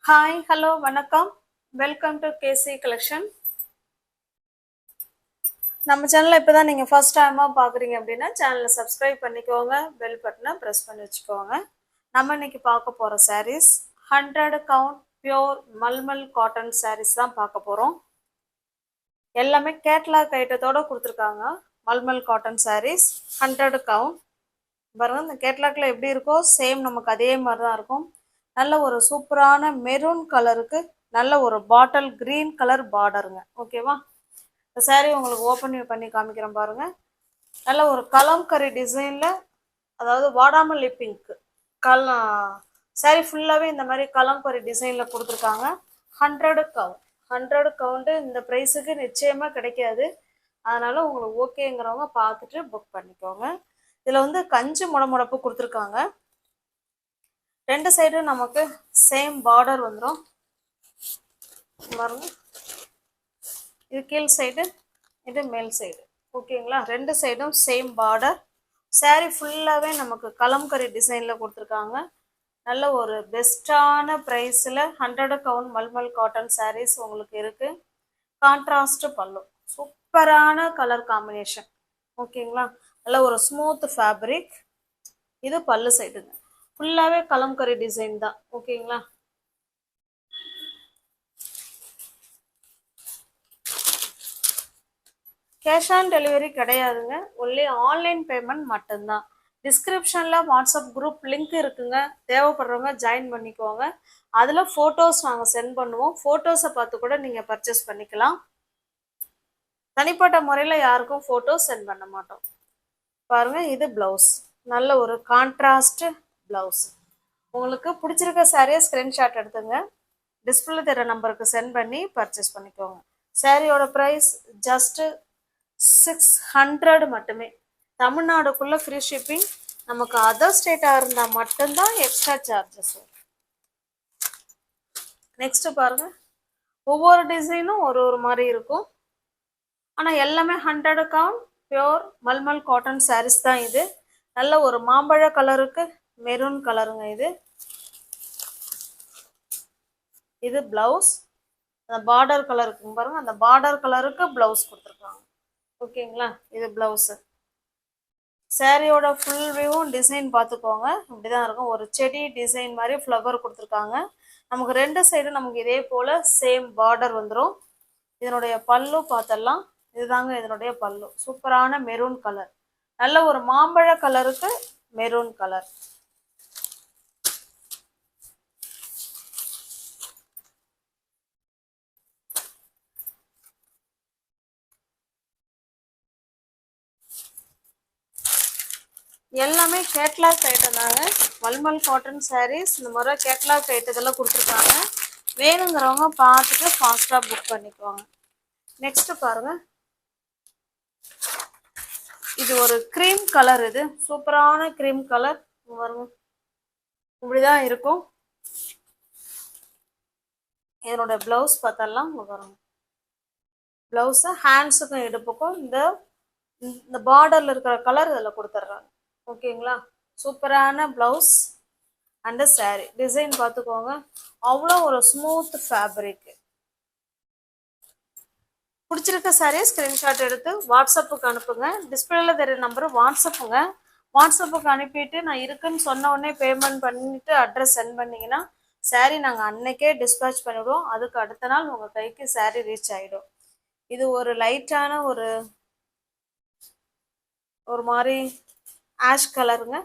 Hi hello வணக்கம். Welcome to KC collection. நம்ம சேனலை இப்போ தான் நீங்கள் ஃபர்ஸ்ட் டைமாக பார்க்குறீங்க அப்படின்னா சேனலை சப்ஸ்கிரைப் பண்ணிக்கோங்க, பெல் பட்டனை ப்ரெஸ் பண்ணி வச்சுக்கோங்க. நம்ம இன்னைக்கு பார்க்க போகிற sarees 100 count pure malmal cotton sarees தான் பார்க்க போகிறோம். எல்லாமே கேட்லாக் ஐட்டத்தோடு கொடுத்துருக்காங்க. Malmal cotton sarees 100 count. பாருங்க, இந்த கேட்லாக்ல எப்படி இருக்கோ சேம் நமக்கு அதே மாதிரி தான் இருக்கும். நல்ல ஒரு சூப்பரான மெரூன் கலருக்கு நல்ல ஒரு பாட்டில் கிரீன் கலர் பார்டருங்க. ஓகேவா? இந்த சாரீ உங்களுக்கு ஓப்பன் பண்ணி காமிக்கிறேன் பாருங்க. நல்ல ஒரு கலம்கரி டிசைன்ல, அதாவது வாடாமல்லி பிங்க் சாரீ ஃபுல்லாகவே இந்த மாதிரி கலம்கரி டிசைன்ல கொடுத்துருக்காங்க. 100 கவுண்ட். 100 கவுண்ட் இந்த ப்ரைஸுக்கு நிச்சயமாக கிடைக்காது. அதனால உங்களுக்கு ஓகேங்கிறவங்க பார்த்துட்டு புக் பண்ணிக்கோங்க. இதில் வந்து கஞ்சி முடமுடப்பு கொடுத்துருக்காங்க. ரெண்டு சைடும் நமக்கு சேம் பார்டர் வந்துடும் பாருங்க. இது கீழ் சைடு, இது மேல் சைடு. ஓகேங்களா? ரெண்டு சைடும் சேம் பார்டர். சாரீ ஃபுல்லாகவே நமக்கு கலம்கரி டிசைனில் கொடுத்துருக்காங்க. நல்ல ஒரு பெஸ்ட்டான ப்ரைஸில் 100 கவுண்ட் மல்மல் காட்டன் சாரீஸ் உங்களுக்கு இருக்குது. கான்ட்ராஸ்ட் பல்லு, சூப்பரான கலர் காம்பினேஷன். ஓகேங்களா? நல்ல ஒரு ஸ்மூத் ஃபேப்ரிக். இது பல்லு சைடுங்க. ஃபுல்லாகவே கலம்கரி டிசைன் தான். ஓகேங்களா? கேஷ் ஆன் டெலிவரி கிடையாதுங்க, ஒன்லி ஆன்லைன் பேமெண்ட் மட்டும்தான். டிஸ்கிரிப்ஷனில் வாட்ஸ்அப் குரூப் லிங்க் இருக்குங்க, தேவைப்படுறவங்க ஜாயின் பண்ணிக்கோங்க. அதில் ஃபோட்டோஸ் நாங்கள் சென்ட் பண்ணுவோம். ஃபோட்டோஸை பார்த்து கூட நீங்கள் பர்ச்சேஸ் பண்ணிக்கலாம். தனிப்பட்ட முறையில் யாருக்கும் ஃபோட்டோஸ் சென்ட் பண்ண மாட்டோம். பாருங்கள், இது ப்ளவுஸ். நல்ல ஒரு கான்ட்ராஸ்ட் ப்ளவுஸ். உங்களுக்கு பிடிச்சிருக்க சாரியை ஸ்க்ரீன்ஷாட் எடுத்துங்க, டிஸ்பிளே தர நம்பருக்கு சென்ட் பண்ணி பர்ச்சேஸ் பண்ணிக்கோங்க. சாரியோட ப்ரைஸ் ஜஸ்ட்டு 600 மட்டுமே. தமிழ்நாடுக்குள்ளே ஃப்ரீ ஷிப்பிங். நமக்கு அதர் ஸ்டேட்டாக இருந்தால் மட்டும்தான் எக்ஸ்ட்ரா சார்ஜஸ். நெக்ஸ்ட் பாருங்க, ஒவ்வொரு டிசைனும் ஒரு ஒரு மாதிரி இருக்கும். ஆனால் எல்லாமே 100 count pure malmal cotton sarees தான் இது. நல்ல ஒரு மாம்பழ கலருக்கு மெரூன் கலருங்க. இது பிளவுஸ். அந்த பார்டர் கலருக்கு பாருங்க, அந்த பார்டர் கலருக்கு பிளவுஸ் கொடுத்துருக்காங்க. ஓகேங்களா? இது பிளவுஸு. சாரியோட ஃபுல் வியூவும் டிசைன் பார்த்துக்கோங்க. இப்படிதான் இருக்கும். ஒரு செடி டிசைன் மாதிரி ஃப்ளவர் கொடுத்துருக்காங்க. நமக்கு ரெண்டு சைடும் நமக்கு இதே போல சேம் பார்டர் வந்துடும். இதனுடைய பல்லு பார்த்தலாம். இதுதாங்க இதனுடைய பல்லு. சூப்பரான மெரூன் கலர். நல்ல ஒரு மாம்பழ கலருக்கு மெரூன் கலர். எல்லாமே கேட்லாக் ஐட்டம் தாங்க. மல்மல் காட்டன் சாரீஸ் இந்த மாதிரி கேட்லாக் ஐட்டத்தெல்லாம் கொடுத்துருக்காங்க. வேணுங்கிறவங்க பார்த்துட்டு ஃபாஸ்ட்டாக புக் பண்ணிக்குவாங்க. நெக்ஸ்ட் பாருங்க, இது ஒரு க்ரீம் கலர். இது சூப்பரான க்ரீம் கலர். பாருங்க, இப்படிதான் இருக்கும். இதனோட பிளவுஸ் பார்த்தலாம். பாருங்க, பிளவுஸ் ஹேண்ட்ஸுக்கும் இடுப்புக்கும் இந்த பார்டர்ல இருக்கிற கலர் இதில் கொடுத்துட்றாங்க. ஓகேங்களா? சூப்பரான பிளவுஸ் அண்ட் சாரீ டிசைன் பார்த்துக்கோங்க. அவ்வளோ ஒரு ஸ்மூத் ஃபேப்ரிக். பிடிச்சிருக்க சாரியை ஸ்க்ரீன்ஷாட் எடுத்து வாட்ஸ்அப்புக்கு அனுப்புங்க. டிஸ்பிளேல தெரிய நம்பர் வாட்ஸ்அப்புங்க. வாட்ஸ்அப்புக்கு அனுப்பிட்டு நான் இருக்குன்னு சொன்ன உடனே பேமெண்ட் பண்ணிட்டு அட்ரஸ் சென்ட் பண்ணிங்கன்னா சாரீ நாங்கள் அன்னைக்கே டிஸ்பேச் பண்ணிவிடுவோம். அதுக்கு அடுத்த நாள் உங்கள் கைக்கு சாரீ ரீச் ஆகிடும். இது ஒரு லைட்டான ஒரு மாதிரி ஆஷ் கலருங்க.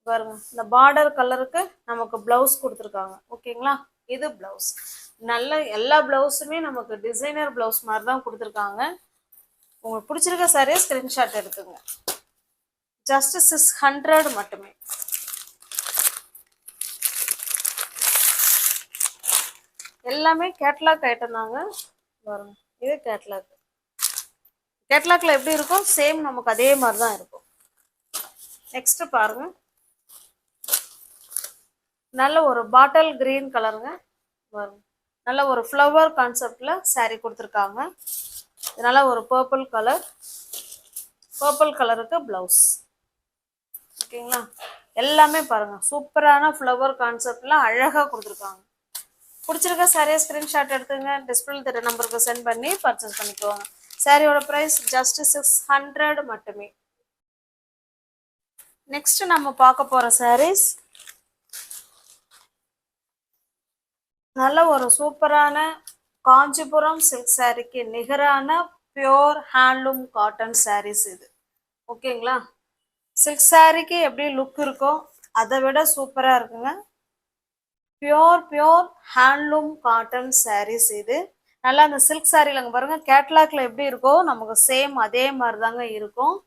பாருங்க, இந்த பார்டர் கலருக்கு நமக்கு பிளவுஸ் கொடுத்துருக்காங்க. ஓகேங்களா? இது பிளவுஸ். நல்ல எல்லா பிளவுஸுமே நமக்கு டிசைனர் பிளவுஸ் மாதிரி தான் கொடுத்துருக்காங்க. உங்களுக்கு பிடிச்சிருக்க சாரியை ஸ்கிரீன்ஷாட் எடுத்துங்க. ஜஸ்ட் 600 மட்டுமே. எல்லாமே கேட்லாக் ஐட்டம் தாங்க. பாருங்க, இது கேட்லாக். கேட்லாக்ல எப்படி இருக்கும் சேம் நமக்கு அதே மாதிரி தான் இருக்கும். நெக்ஸ்ட் பாருங்க, நல்ல ஒரு பாட்டில் கிரீன் கலருங்க. பாருங்க, நல்ல ஒரு ஃப்ளவர் கான்செப்ட்ல சாரீ கொடுத்துருக்காங்க. இதனால ஒரு பர்பிள் கலர், பர்பிள் கலருக்கு பிளவுஸ். ஓகேங்களா? எல்லாமே பாருங்க, சூப்பரான ஃப்ளவர் கான்செப்ட்ல அழகா கொடுத்துருக்காங்க. பிடிச்சிருக்க சாரியை ஸ்க்ரீன்ஷாட் எடுத்துங்க, டிஸ்பிளேல தெரிய நம்பருக்கு சென்ட் பண்ணி பர்ச்சேஸ் பண்ணிக்கோங்க. சாரியோட ப்ரைஸ் ஜஸ்ட் 600 மட்டுமே. நெக்ஸ்ட் நம்ம பார்க்க போகிற சாரீஸ் நல்ல ஒரு சூப்பரான காஞ்சிபுரம் சில்க் சாரிக்கு நிகரான பியோர் ஹேண்ட்லூம் காட்டன் சாரீஸ் இது. ஓகேங்களா? சில்க் சாரிக்கு எப்படி லுக் இருக்கோ அதை விட சூப்பராக இருக்குங்க. பியோர் ஹேண்ட்லூம் காட்டன் சாரீஸ் இது. நல்லா அந்த சில்க் சாரியில் அங்கே பாருங்கள், கேட்லாக்ல எப்படி இருக்கோ நமக்கு சேம் அதே மாதிரி தாங்க இருக்கும்.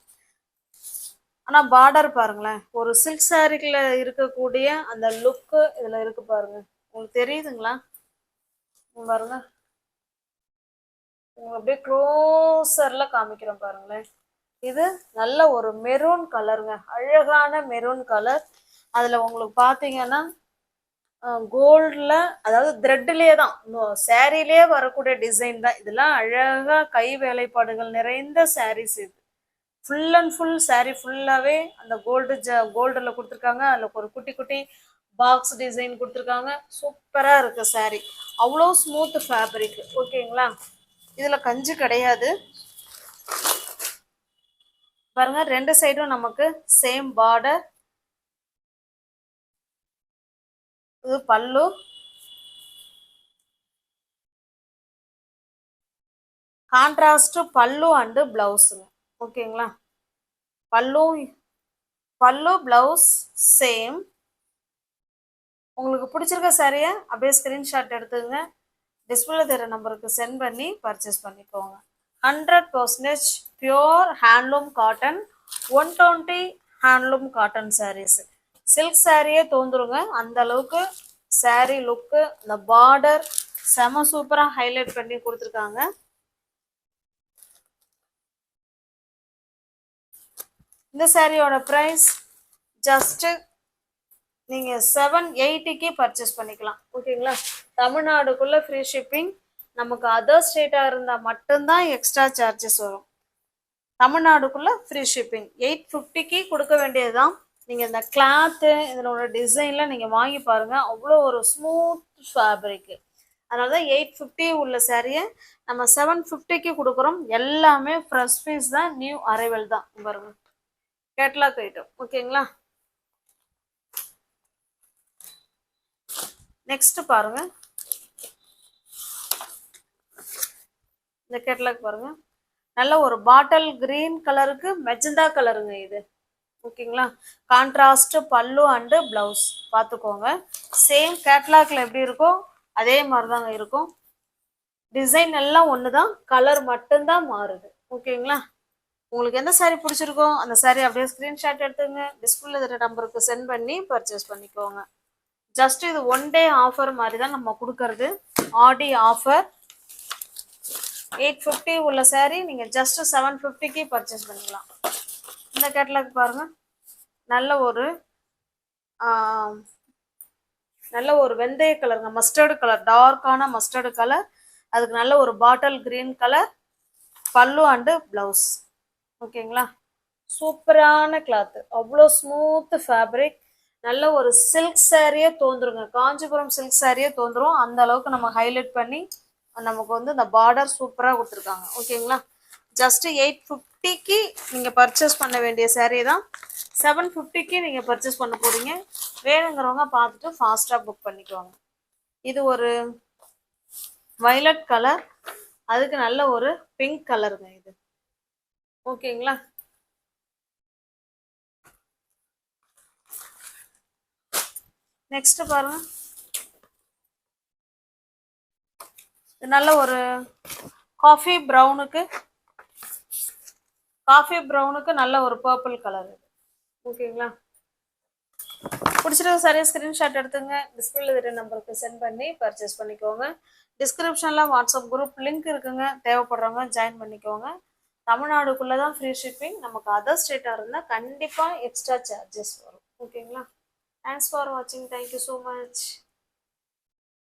ஆனால் பார்டர் பாருங்களேன், ஒரு சில்க் சாரிக்குள்ள இருக்கக்கூடிய அந்த லுக்கு இதில் இருக்கு பாருங்க. உங்களுக்கு தெரியுதுங்களா? பாருங்க, உங்களுக்கு அப்படியே க்ளோசர்ல காமிக்கிறோம் பாருங்களேன். இது நல்ல ஒரு மெரூன் கலருங்க, அழகான மெரூன் கலர். அதில் உங்களுக்கு பார்த்தீங்கன்னா கோல்டில், அதாவது த்ரெட்லேயே தான், சாரிலேயே வரக்கூடிய டிசைன் தான் இதெல்லாம். அழகாக கை வேலைப்பாடுகள் நிறைந்த சாரீஸ் இது. ஃபுல் அண்ட் ஃபுல் சாரீ ஃபுல்லாகவே அந்த கோல்டில் கொடுத்துருக்காங்க. அதில் ஒரு குட்டி குட்டி பாக்ஸ் டிசைன் கொடுத்துருக்காங்க. சூப்பராக இருக்குது சாரீ, அவ்வளோ ஸ்மூத் ஃபேப்ரிக். ஓகேங்களா? இதில் கஞ்சி கிடையாது பாருங்க, ரெண்டு சைடும் நமக்கு சேம் பார்டர். இது பல்லு, கான்ட்ராஸ்ட் பல்லு அண்டு பிளவுஸுங்க. ஓகேங்களா? பல்லு பிளவுஸ் சேம். உங்களுக்கு பிடிச்சிருக்க சாரியை அப்படியே ஸ்க்ரீன்ஷாட் எடுத்துங்க, டிஸ்பிளேல தெரிய நம்பருக்கு சென்ட் பண்ணி பர்ச்சேஸ் பண்ணிக்கோங்க. 100% pure handloom cotton, 120 handloom cotton saris. Silk சாரியே தோந்துருங்க அந்த அளவுக்கு சாரீ லுக்கு. இந்த பார்டர் செம சூப்பராக ஹைலைட் பண்ணி கொடுத்துருக்காங்க. இந்த சாரியோட ப்ரைஸ் ஜஸ்ட்டு நீங்கள் 780க்கு பர்ச்சேஸ் பண்ணிக்கலாம். ஓகேங்களா? தமிழ்நாடுக்குள்ளே ஃப்ரீ ஷிப்பிங். நமக்கு அதர் ஸ்டேட்டாக இருந்தால் மட்டும்தான் எக்ஸ்ட்ரா சார்ஜஸ் வரும். தமிழ்நாடுக்குள்ளே ஃப்ரீ ஷிப்பிங். 850க்கு கொடுக்க வேண்டியது தான். நீங்கள் இந்த கிளாத்து இதனோட டிசைனில் நீங்கள் வாங்கி பாருங்கள், அவ்வளோ ஒரு ஸ்மூத் ஃபேப்ரிக்கு. அதனால தான் 850 உள்ள சாரியை நம்ம 750க்கு கொடுக்குறோம். எல்லாமே ஃப்ரெஷ் பீஸ் தான், நியூ அரைவல் தான். பாருங்க, கேட்லாக் ஐட்டம். ஓகேங்களா? நெக்ஸ்ட் பாருங்க, இந்த கேட்லாக் பாருங்க, நல்ல ஒரு பாட்டில் கிரீன் கலருக்கு மெஜந்தா கலருங்க இது. ஓகேங்களா? கான்ட்ராஸ்ட் பல்லு அண்டு பிளவுஸ் பார்த்துக்கோங்க. சேம் கேட்லாக்ல எப்படி இருக்கோ அதே மாதிரி தாங்க இருக்கும். டிசைன் எல்லாம் ஒன்று தான், கலர் மட்டும்தான் மாறுது. ஓகேங்களா? உங்களுக்கு எந்த சாரீ பிடிச்சிருக்கோ அந்த சாரீ அப்படியே ஸ்க்ரீன்ஷாட் எடுத்துங்க, டிஸ்பிளேல இருக்கிற நம்பருக்கு சென்ட் பண்ணி பர்ச்சேஸ் பண்ணிக்கோங்க. ஜஸ்ட் இது 1 டே ஆஃபர் மாதிரி தான் நம்ம கொடுக்கறது, ஆடி ஆஃபர். 850 உள்ள சாரீ நீங்கள் ஜஸ்ட் 750க்கு பர்ச்சேஸ் பண்ணிக்கலாம். இந்த கேட்லாக் பாருங்க, நல்ல ஒரு வெந்தய கலருங்க, மஸ்டர்டு கலர், டார்க்கான மஸ்டர்டு கலர். அதுக்கு நல்ல ஒரு பாட்டில் கிரீன் கலர் பல்லு அண்டு பிளவுஸ். ஓகேங்களா? சூப்பரான கிளாத்து, அவ்வளோ ஸ்மூத் ஃபேப்ரிக். நல்ல ஒரு சில்க் சாரியே தோந்துருங்க, காஞ்சிபுரம் சில்க் சாரியே தோந்துரும். அந்த அளவுக்கு நம்ம ஹைலைட் பண்ணி நமக்கு வந்து இந்த பார்டர் சூப்பராக கொடுத்துருக்காங்க. ஓகேங்களா? ஜஸ்ட் 850க்கு நீங்கள் பர்ச்சேஸ் பண்ண வேண்டிய சாரீ தான் 750க்கு நீங்கள் பர்ச்சேஸ் பண்ண போகிறீங்க. வேணுங்கிறவங்க பார்த்துட்டு ஃபாஸ்ட்டாக புக் பண்ணிக்குவாங்க. இது ஒரு வயலட் கலர், அதுக்கு நல்ல ஒரு பிங்க் கலருங்க இது. ஓகேங்களா? நெக்ஸ்ட் பாருங்க, நல்ல ஒரு காஃபி ப்ரௌனுக்கு நல்ல ஒரு பர்பிள் கலர். ஓகேங்களா? பிடிச்சிருக்க சரியா ஸ்க்ரீன்ஷாட் எடுத்துங்க, டிஸ்பிளேல இருக்கிற நம்பருக்கு சென்ட் பண்ணி பர்ச்சேஸ் பண்ணிக்கோங்க. டிஸ்கிரிப்ஷனில் வாட்ஸ்அப் குரூப் லிங்க் இருக்குங்க, தேவைப்படுறவங்க ஜாயின் பண்ணிக்கோங்க. தமிழ்நாடுக்குள்ளே தான் ஃப்ரீ ஷிப்பிங். நமக்கு அதர் ஸ்டேட்டாக இருந்தால் கண்டிப்பாக எக்ஸ்ட்ரா சார்ஜஸ் வரும். ஓகேங்களா? தேங்க்ஸ் ஃபார் வாட்சிங். Thank you so much.